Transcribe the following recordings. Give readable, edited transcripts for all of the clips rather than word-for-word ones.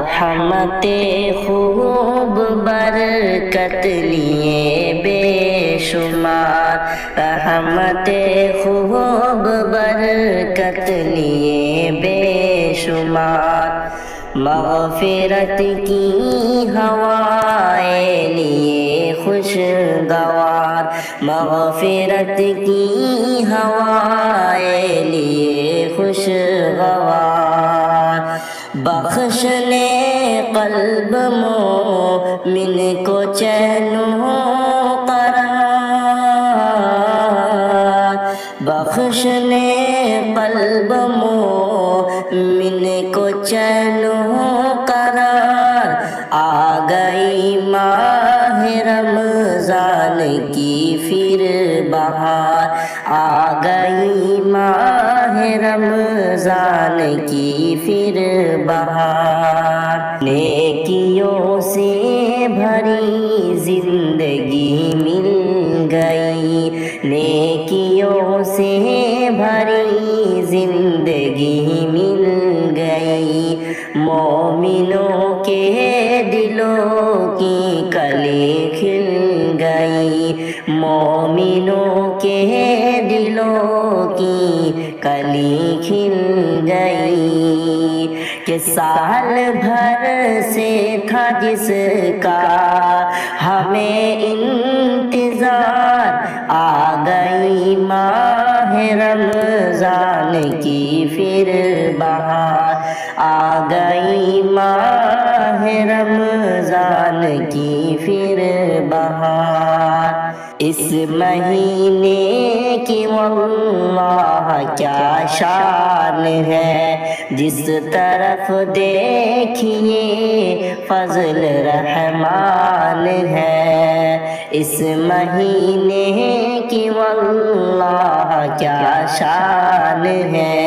رحمت خوب برکت لیے بے شمار، رحمت خوب برکت لیے بے شمار، مغفرت کی ہوائیں لیے خوشگوار، مغفرت کی ہوائیں لیے خوشگوار، بخشنے قلب مومن کو چین و قرار، بخشنے قلب مومن کو چین و قرار، آ گئی ماہ رمضان کی پھر بہار، آ گئی ماہ رمضان کی پھر بہار، نیکیوں سے بھری زندگی مل گئی، نیکیوں سے بھری زندگی مل گئی، مومنوں کے دلوں کی کلی کھل گئی، مومنوں کے دلوں کی کلی کھل گئی، کہ سال بھر سے تھا جس کا ہمیں انتظار، آ گئی ماہ رمضان کی پھر بہار، آ گئی ماہ رمضان کی پھر بہار، اس مہینے کی واللہ کیا شان ہے، جس طرف دیکھیے فضل رحمان ہے، اس مہینے کی واللہ کیا شان ہے،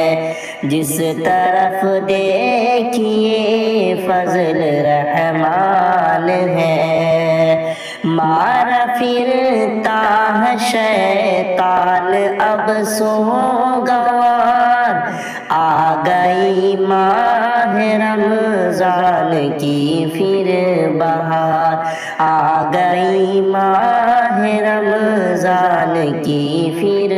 جس طرف دیکھیے فضل رحمان ہے، مارا پھرتا ہے شیطان اب سوگوار، آ گئی ماہ رمضان کی پھر بہار، آ گئی ماہ رمضان کی پھر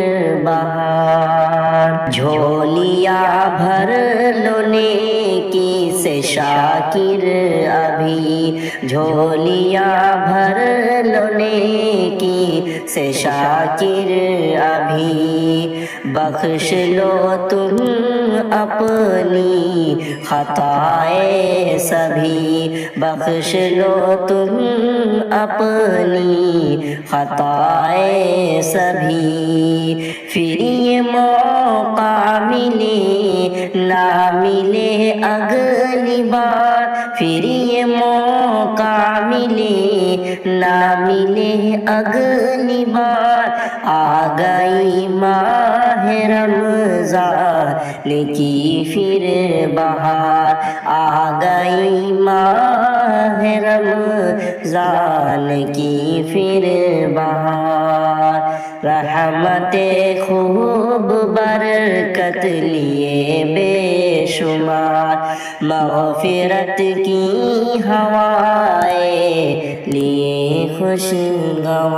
بہار، جھولیاں بھر لو نیکی سے شاکر ابھی، جھولیاں بھر لو نیکی سے شاکر ابھی، بخش لو تم اپنی خطائیں سبھی، بخش لو تم اپنی خطائیں سبھی، پھر یہ موقع ملے نہ ملے اگلی بار، پھر یہ موقع ملے نہ ملے اگلی بار، آ گئی ماہ رمضان کی پھر بہار، آ گئی ماہ رمضان کی پھر بہار، رحمت خوب برکت لیے بے شمار، مغفرت کی ہوائیں لیے خوشگوار۔